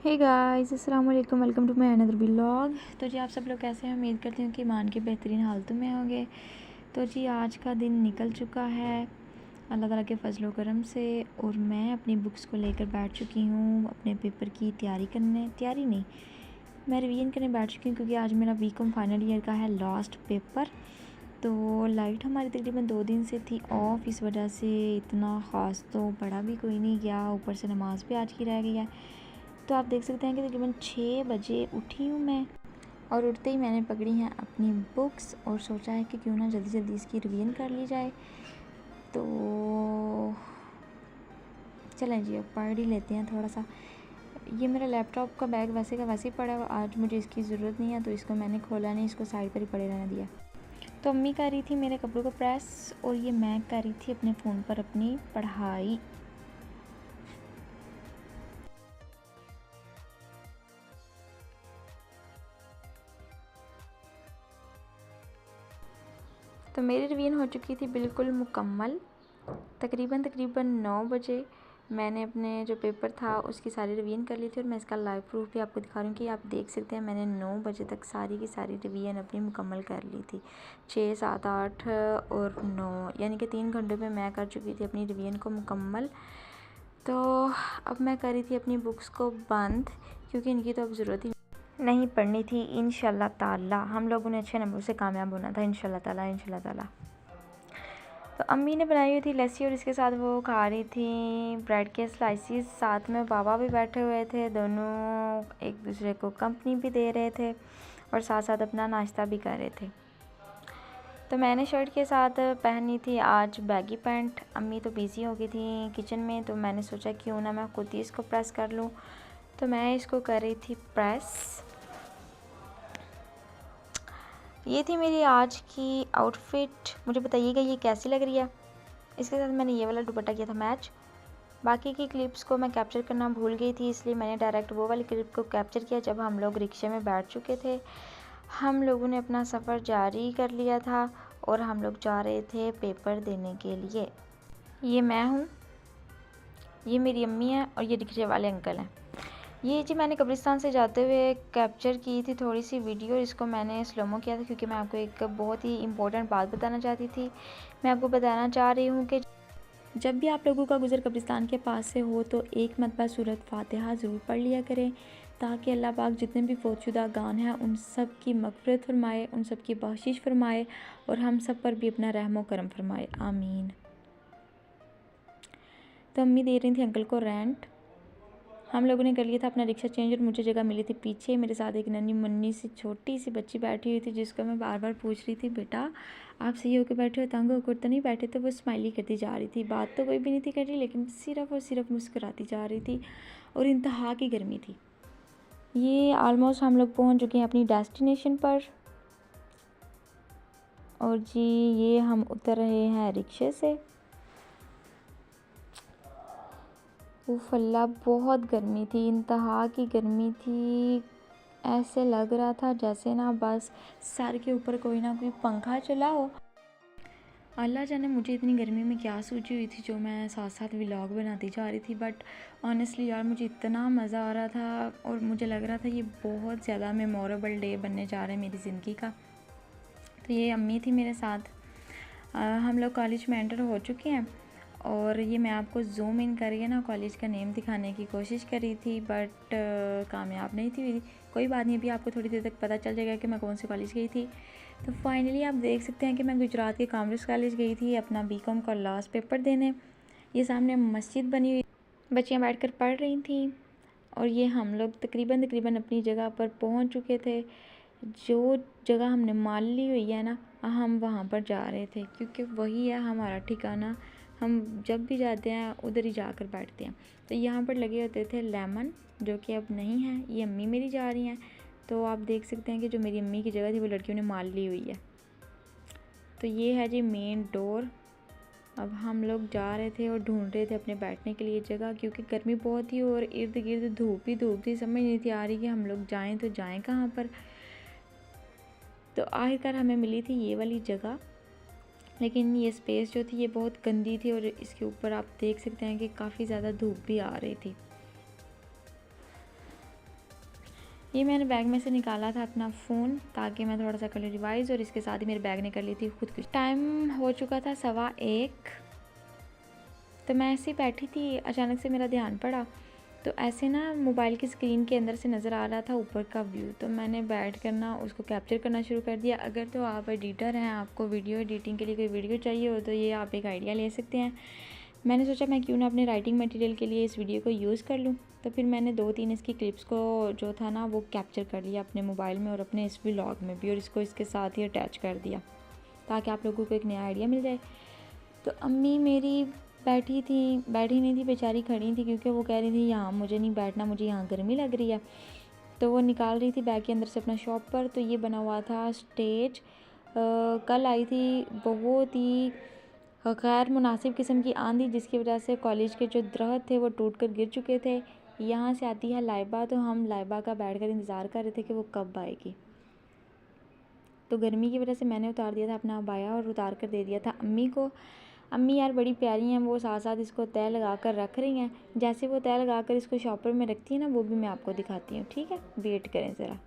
हे guys, अस्सलाम वालेकुम, welcome to my another vlog. तो जी आप सब लोग कैसे हैं? उम्मीद करती हूँ कि ईमान की बेहतरीन हालतों में होंगे। तो जी आज का दिन निकल चुका है अल्लाह ताला के फजल व करम से, और मैं अपनी बुक्स को लेकर बैठ चुकी हूँ अपने पेपर की मैं रिवीजन करने बैठ चुकी हूँ, क्योंकि आज मेरा बीकॉम फाइनल ईयर का है लास्ट पेपर। तो लाइट हमारी तकरीबन 2 दिन से थी ऑफ, इस वजह से इतना ख़ास तो पढ़ा भी कोई नहीं गया, ऊपर से नमाज भी आज की रह गई है। तो आप देख सकते हैं कि तकरीबन 6 बजे उठी हूँ मैं, और उठते ही मैंने पकड़ी हैं अपनी बुक्स और सोचा है कि क्यों ना जल्दी जल्दी इसकी रिवीजन कर ली जाए। तो चलें जी, अब पढ़ ही लेते हैं थोड़ा सा। ये मेरा लैपटॉप का बैग वैसे का वैसे ही पड़ा है, आज मुझे इसकी ज़रूरत नहीं है, तो इसको मैंने खोला नहीं, इसको साइड पर ही पड़े रहने दिया। तो अम्मी कर रही थी मेरे कपड़ों को प्रेस, और ये मैं कर रही थी अपने फ़ोन पर अपनी पढ़ाई। तो मेरी रिवीजन हो चुकी थी बिल्कुल मुकम्मल। तकरीबन 9 बजे मैंने अपने जो पेपर था उसकी सारी रिवीजन कर ली थी, और मैं इसका लाइव प्रूफ भी आपको दिखा रही हूँ कि आप देख सकते हैं मैंने 9 बजे तक सारी की सारी रिवीजन अपनी मुकम्मल कर ली थी। 6, 7, 8 और 9 यानी कि 3 घंटे में मैं कर चुकी थी अपनी रिवीजन को मुकम्मल। तो अब मैं कर रही थी अपनी बुक्स को बंद, क्योंकि इनकी तो अब ज़रूरत ही नहीं पढ़नी थी। इंशाल्लाह ताला हम लोगों ने अच्छे नंबर से कामयाब होना था, इंशाल्लाह ताला। तो अम्मी ने बनाई हुई थी लस्सी, और इसके साथ वो खा रही थी ब्रेड के स्लाइसिस। साथ में बाबा भी बैठे हुए थे, दोनों एक दूसरे को कंपनी भी दे रहे थे और साथ साथ अपना नाश्ता भी कर रहे थे। तो मैंने शर्ट के साथ पहनी थी आज बैगी पैंट। अम्मी तो बिज़ी हो गई थी किचन में, तो मैंने सोचा क्यों ना मैं खुद ही इसको प्रेस कर लूँ। तो मैं इसको कर रही थी प्रेस। ये थी मेरी आज की आउटफिट। मुझे बताइएगा ये कैसी लग रही है। इसके साथ मैंने ये वाला दुपट्टा किया था मैच। बाकी की क्लिप्स को मैं कैप्चर करना भूल गई थी, इसलिए मैंने डायरेक्ट वो वाली क्लिप को कैप्चर किया जब हम लोग रिक्शे में बैठ चुके थे। हम लोगों ने अपना सफ़र जारी कर लिया था और हम लोग जा रहे थे पेपर देने के लिए। ये मैं हूँ, ये मेरी अम्मी है, और ये रिक्शे वाले अंकल हैं। ये जी मैंने कब्रिस्तान से जाते हुए कैप्चर की थी थोड़ी सी वीडियो। इसको मैंने स्लोमो किया था, क्योंकि मैं आपको एक बहुत ही इम्पोर्टेंट बात बताना चाहती थी। मैं आपको बताना चाह रही हूँ कि जब भी आप लोगों का गुज़र कब्रिस्तान के पास से हो तो एक मरतबा सूरत फातिहा ज़रूर पढ़ लिया करें, ताकि अल्लाह पाक जितने भी फौतशुदा गान हैं उन सब की मग़फ़िरत फरमाए, उन सब की बख्शिश फरमाए, और हम सब पर भी अपना रहम व करम फरमाए, आमीन। तो अम्मी दे रही थी अंकल को रेंट। हम लोगों ने कर लिया था अपना रिक्शा चेंज, और मुझे जगह मिली थी पीछे। मेरे साथ एक नन्ही मुन्नी सी छोटी सी बच्ची बैठी हुई थी, जिसको मैं बार बार पूछ रही थी, बेटा आप सही होकर बैठे हो, तंग होकर तो नहीं बैठे? तो वो स्माइली करती जा रही थी, बात तो कोई भी नहीं थी कर रही, लेकिन सिर्फ़ और सिर्फ मुस्कुराती जा रही थी, और इंतहा की गर्मी थी। ये ऑलमोस्ट हम लोग पहुँच चुके हैं अपनी डेस्टिनेशन पर, और जी ये हम उतर रहे हैं रिक्शे से। उफ़ अल्लाह, बहुत गर्मी थी, इंतहा की गर्मी थी। ऐसे लग रहा था जैसे ना बस सर के ऊपर कोई ना कोई पंखा चला हो। अल्लाह जाने मुझे इतनी गर्मी में क्या सूझी हुई थी, जो मैं साथ साथ व्लॉग बनाती जा रही थी। बट ऑनेस्टली यार मुझे इतना मज़ा आ रहा था, और मुझे लग रहा था ये बहुत ज़्यादा मेमोरेबल डे बनने जा रहा है मेरी ज़िंदगी का। तो ये अम्मी थी मेरे साथ। हम लोग कॉलेज में एंटर हो चुके हैं, और ये मैं आपको जूम इन करके ना कॉलेज का नेम दिखाने की कोशिश करी थी, बट कामयाब नहीं थी। कोई बात नहीं, अभी आपको थोड़ी देर तक पता चल जाएगा कि मैं कौन से कॉलेज गई थी। तो फाइनली आप देख सकते हैं कि मैं गुजरात के कॉमर्स कॉलेज गई थी अपना बीकॉम का लास्ट पेपर देने। ये सामने मस्जिद बनी हुई, बच्चियाँ बैठकर पढ़ रही थी, और ये हम लोग तकरीबन अपनी जगह पर पहुंच चुके थे। जो जगह हमने मान ली हुई है ना, हम वहाँ पर जा रहे थे, क्योंकि वही है हमारा ठिकाना। हम जब भी जाते हैं उधर ही जाकर बैठते हैं। तो यहाँ पर लगे होते थे लेमन, जो कि अब नहीं है। ये अम्मी मेरी जा रही हैं, तो आप देख सकते हैं कि जो मेरी अम्मी की जगह थी वो लड़कियों ने मान ली हुई है। तो ये है जी मेन डोर। अब हम लोग जा रहे थे और ढूंढ रहे थे अपने बैठने के लिए जगह, क्योंकि गर्मी बहुत थी और इर्द गिर्द धूप ही धूप थी। समझ नहीं थी आ रही कि हम लोग जाएं तो जाएं कहाँ पर। तो आखिरकार हमें मिली थी ये वाली जगह, लेकिन ये स्पेस जो थी ये बहुत गंदी थी, और इसके ऊपर आप देख सकते हैं कि काफ़ी ज़्यादा धूप भी आ रही थी। ये मैंने बैग में से निकाला था अपना फ़ोन ताकि मैं थोड़ा सा कर लूँ रिवाइज़, और इसके साथ ही मेरे बैग ने कर ली थी खुद कुछ। टाइम हो चुका था 1:15। तो मैं ऐसे ही बैठी थी, अचानक से मेरा ध्यान पड़ा तो ऐसे ना मोबाइल की स्क्रीन के अंदर से नज़र आ रहा था ऊपर का व्यू। तो मैंने बैठ कर ना उसको कैप्चर करना शुरू कर दिया। अगर तो आप एडिटर हैं, आपको वीडियो एडिटिंग के लिए कोई वीडियो चाहिए हो तो ये आप एक आइडिया ले सकते हैं। मैंने सोचा मैं क्यों ना अपने राइटिंग मटेरियल के लिए इस वीडियो को यूज़ कर लूँ। तो फिर मैंने 2-3 इसकी क्लिप्स को जो था ना वो कैप्चर कर लिया अपने मोबाइल में और अपने इस व्लॉग में भी, और इसको इसके साथ ही अटैच कर दिया ताकि आप लोगों को एक नया आइडिया मिल जाए। तो अम्मी मेरी बैठी नहीं थी बेचारी, खड़ी थी, क्योंकि वो कह रही थी यहाँ मुझे नहीं बैठना, मुझे यहाँ गर्मी लग रही है। तो वो निकाल रही थी बैग के अंदर से अपना शॉप पर। तो ये बना हुआ था स्टेज। कल आई थी बहुत ही गैर मुनासिब किस्म की आंधी, जिसकी वजह से कॉलेज के जो दरख्त थे वो टूट कर गिर चुके थे। यहाँ से आती है लाइबा, तो हम लाइबा का बैठ कर इंतज़ार कर रहे थे कि वो कब आएगी। तो गर्मी की वजह से मैंने उतार दिया था अपना अबाया और उतार कर दे दिया था अम्मी को। अम्मी यार बड़ी प्यारी हैं, वो साथ साथ इसको तय लगा कर रख रही हैं। जैसे वो तय लगा कर इसको शॉपर में रखती है ना, वो भी मैं आपको दिखाती हूँ, ठीक है? वेट करें ज़रा।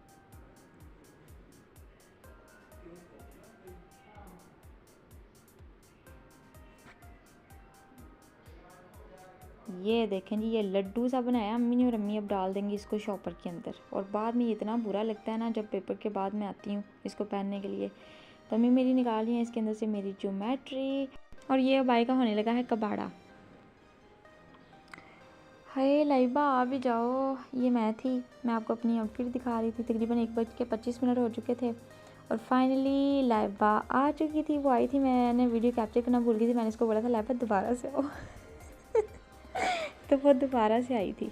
ये देखें जी, ये लड्डू सा बनाया अम्मी ने, और अम्मी अब डाल देंगी इसको शॉपर के अंदर। और बाद में इतना बुरा लगता है ना जब पेपर के बाद मैं आती हूँ इसको पहनने के लिए। तो अम्मी मेरी निकाल रही है इसके अंदर से मेरी ज्योमेट्री, और ये अबाई का होने लगा है कबाड़ा। हाय लाइबा आ भी जाओ। ये मैं आपको अपनी आउटफिट दिखा रही थी। तकरीबन 1:25 हो चुके थे और फाइनली लाइबा आ चुकी थी। वो आई थी, मैंने वीडियो कैप्चर करना भूल गई थी। मैंने इसको बोला था लाइबा दोबारा से आओ तो वो दोबारा से आई थी।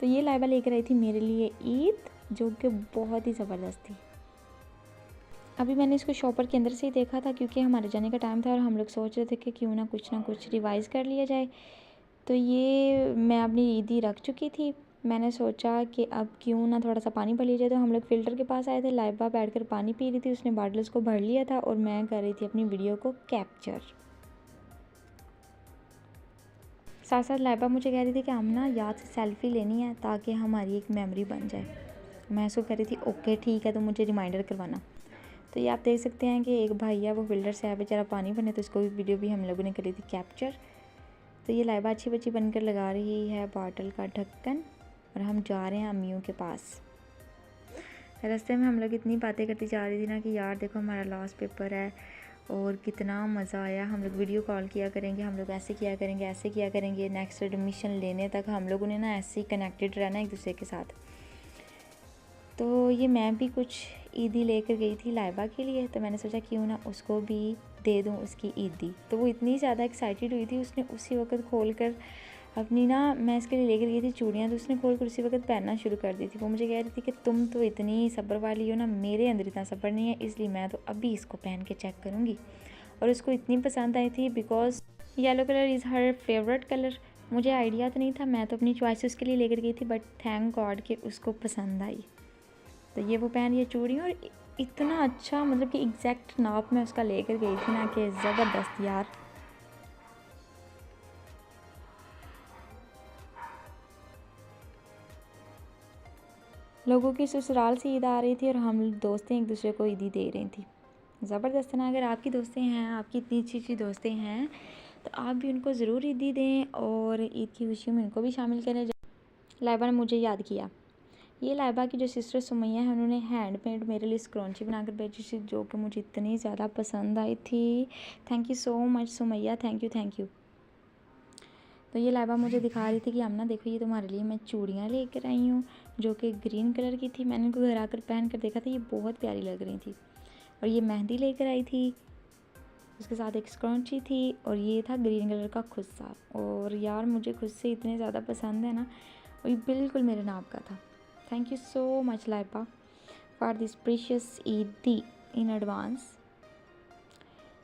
तो ये लाइबा लेकर आई थी मेरे लिए ईद, जो कि बहुत ही ज़बरदस्त थी। अभी मैंने इसको शॉपर के अंदर से ही देखा था क्योंकि हमारे जाने का टाइम था और हम लोग सोच रहे थे कि क्यों ना कुछ रिवाइज़ कर लिया जाए। तो ये मैं अपनी ईदी रख चुकी थी। मैंने सोचा कि अब क्यों ना थोड़ा सा पानी भर लिया जाए। तो हम लोग फ़िल्टर के पास आए थे, लाइबा बैठकर पानी पी रही थी, उसने बॉटल्स को भर लिया था और मैं कर रही थी अपनी वीडियो को कैप्चर। साथ साथ लाइबा मुझे कह रही थी कि हम ना याद से सेल्फ़ी लेनी है ताकि हमारी एक मेमोरी बन जाए। मैं उसको कह रही थी ओके ठीक है, तो मुझे रिमाइंडर करवाना। तो ये आप देख सकते हैं कि एक भाई है वो फ़िल्टर से आया बेचारा पानी भरने, तो उसको भी वीडियो भी हम लोगों ने करी थी कैप्चर। तो ये लाइबा अच्छी बच्ची बनकर लगा रही है बॉटल का ढक्कन और हम जा रहे हैं अम्मियों के पास। रास्ते में हम लोग इतनी बातें करती जा रही थी ना कि यार देखो हमारा लास्ट पेपर है और कितना मज़ा आया। हम लोग वीडियो कॉल किया करेंगे, हम लोग ऐसे किया करेंगे, ऐसे किया करेंगे। नेक्स्ट एडमिशन लेने तक हम लोगों ने ना ऐसे ही कनेक्टेड रहना एक दूसरे के साथ। तो ये मैं भी कुछ ईदी लेकर गई थी लाइबा के लिए, तो मैंने सोचा क्यों ना उसको भी दे दूँ उसकी ईदी। तो वो इतनी ज़्यादा एक्साइटेड हुई थी, उसने उसी वक्त खोल कर अपनी ना, मैं इसके लिए लेकर गई थी चूड़ियाँ, तो उसने खोल कर उसी वक्त पहनना शुरू कर दी थी। वो मुझे कह रही थी कि तुम तो इतनी सब्र वाली हो ना, मेरे अंदर इतना सब्र नहीं है, इसलिए मैं तो अभी इसको पहन के चेक करूँगी। और उसको इतनी पसंद आई थी because yellow colour is her favourite colour. मुझे आइडिया तो नहीं था, मैं तो अपनी चॉइस उसके लिए लेकर गई थी, बट थैंक गॉड कि उसको पसंद आई। तो ये वो पहन ये चूड़ी, और इतना अच्छा मतलब कि एग्जैक्ट नाप में उसका लेकर गई थी ना कि ज़बरदस्त यार। लोगों की ससुराल से ईद आ रही थी और हम दोस्तें एक दूसरे को ईदी दे रही थी। ज़बरदस्त ना। अगर आपकी दोस्तें हैं, आपकी इतनी अच्छी अच्छी दोस्तें हैं, तो आप भी उनको ज़रूर ईदी दें और ईद की खुशी में उनको भी शामिल करें। लाइबा ने मुझे याद किया, ये लाइबा की जो सिस्टर सुमैया है, उन्होंने हैंडमेड मेरे लिए स्क्रंची बनाकर भेजी थी, जो कि मुझे इतनी ज़्यादा पसंद आई थी। Thank you so much Sumaiya, thank you. तो ये लाइबा मुझे दिखा रही थी कि हम ना देखो ये तुम्हारे लिए मैं चूड़ियाँ लेकर आई हूँ, जो कि ग्रीन कलर की थी। मैंने इनको घर आकर पहन कर देखा था, ये बहुत प्यारी लग रही थी। और ये मेहंदी लेकर आई थी, उसके साथ एक स्क्रंची थी, और ये था ग्रीन कलर का खुस्सा। और यार मुझे खुद से इतने ज़्यादा पसंद है ना, और ये बिल्कुल मेरे नाप का था। Thank you so much Laiba for this precious ईदी इन एडवांस।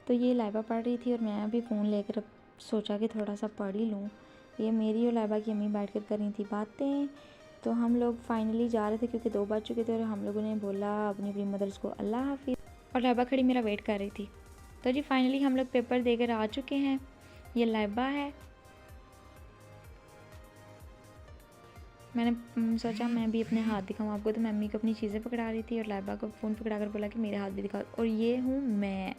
तो ये लाइबा पढ़ रही थी और मैं अभी फ़ोन लेकर सोचा कि थोड़ा सा पढ़ ही लूँ। ये मेरी और लाइबा की अम्मी बैठ कर रही थी बातें। तो हम लोग फाइनली जा रहे थे क्योंकि 2 बज चुके थे और हम लोगों ने बोला अपनी अपनी मदर्स को अल्लाह हाफिज़, और लाइबा खड़ी मेरा वेट कर रही थी। तो जी फाइनली हम लोग पेपर देकर आ चुके हैं। ये लाइबा है, मैंने सोचा मैं भी अपने हाथ दिखाऊं आपको, तो मैं मम्मी को अपनी चीज़ें पकड़ा रही थी और लाइबा को फ़ोन पकड़ा कर बोला कि मेरे हाथ भी दिखाओ, और ये हूँ मैं।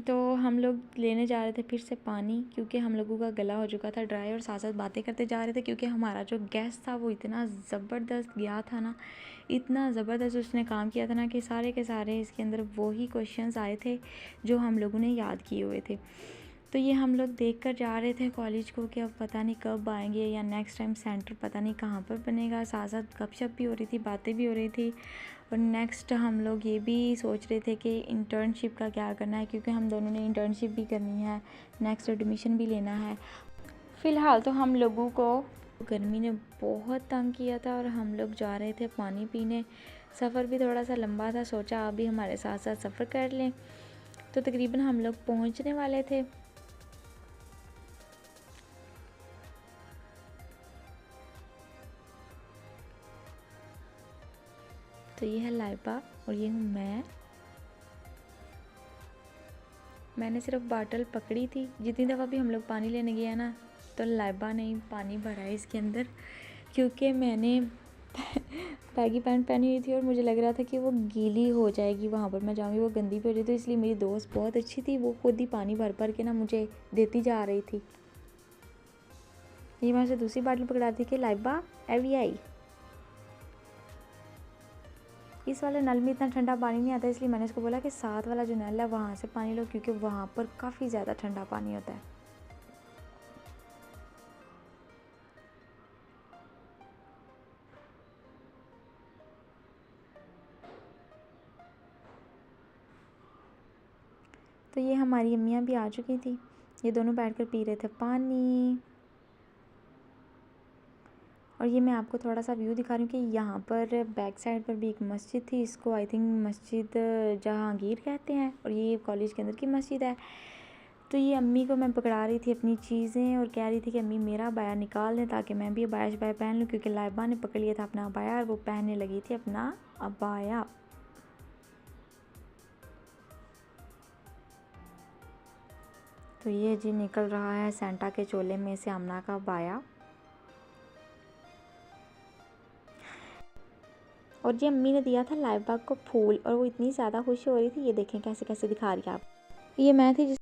तो हम लोग लेने जा रहे थे फिर से पानी, क्योंकि हम लोगों का गला हो चुका था ड्राई, और साथ साथ बातें करते जा रहे थे, क्योंकि हमारा जो गेस्ट था वो इतना ज़बरदस्त गया था ना, इतना ज़बरदस्त उसने काम किया था ना कि सारे के सारे इसके अंदर वही क्वेश्चंस आए थे जो हम लोगों ने याद किए हुए थे। तो ये हम लोग देख कर जा रहे थे कॉलेज को कि अब पता नहीं कब आएंगे, या नेक्स्ट टाइम सेंटर पता नहीं कहाँ पर बनेगा। साथ साथ गपशप भी हो रही थी, बातें भी हो रही थी, और नेक्स्ट हम लोग ये भी सोच रहे थे कि इंटर्नशिप का क्या करना है, क्योंकि हम दोनों ने इंटर्नशिप भी करनी है, नेक्स्ट एडमिशन भी लेना है। फ़िलहाल तो हम लोगों को गर्मी ने बहुत तंग किया था और हम लोग जा रहे थे पानी पीने। सफ़र भी थोड़ा सा लंबा था, सोचा आप भी हमारे साथ साथ सफ़र कर लें। तो तकरीबन हम लोग पहुंचने वाले थे। तो ये है लाइबा और ये हूँ मैंने सिर्फ बाटल पकड़ी थी। जितनी दफ़ा भी हम लोग पानी लेने गए ना, तो लाइबा ने ही पानी भरा है इसके अंदर, क्योंकि मैंने बैगी पैंट पहनी हुई थी और मुझे लग रहा था कि वो गीली हो जाएगी, वहाँ पर मैं जाऊँगी वो गंदी भी हो जाए। तो इसलिए मेरी दोस्त बहुत अच्छी थी, वो खुद ही पानी भर भर के ना मुझे देती जा रही थी। ये मैं उसे दूसरी बाटल पकड़ा दी कि लाइबा अभी आई। इस वाले नल में इतना ठंडा पानी नहीं आता, इसलिए मैंने इसको बोला कि साथ वाला जो नल है वहाँ से पानी लो, क्योंकि वहाँ पर काफ़ी ज़्यादा ठंडा पानी होता है। तो ये हमारी अम्मियाँ भी आ चुकी थी, ये दोनों बैठकर पी रहे थे पानी। और ये मैं आपको थोड़ा सा व्यू दिखा रही हूँ कि यहाँ पर बैक साइड पर भी एक मस्जिद थी, इसको आई थिंक मस्जिद जहांगीर कहते हैं, और ये कॉलेज के अंदर की मस्जिद है। तो ये अम्मी को मैं पकड़ा रही थी अपनी चीज़ें और कह रही थी कि अम्मी मेरा अबाया निकाल दें ताकि मैं भी अबाया शबाया पहन लूँ, क्योंकि लाइबा ने पकड़ लिया था अपना अबाया और वो पहनने लगी थी अपना अबाया। तो ये जी निकल रहा है सेंटा के चोले में से आमना का अबाया। और ये अम्मी ने दिया था लाइबा को फूल, और वो इतनी ज़्यादा खुश हो रही थी, ये देखें कैसे कैसे दिखा रही है आप। ये मैं थी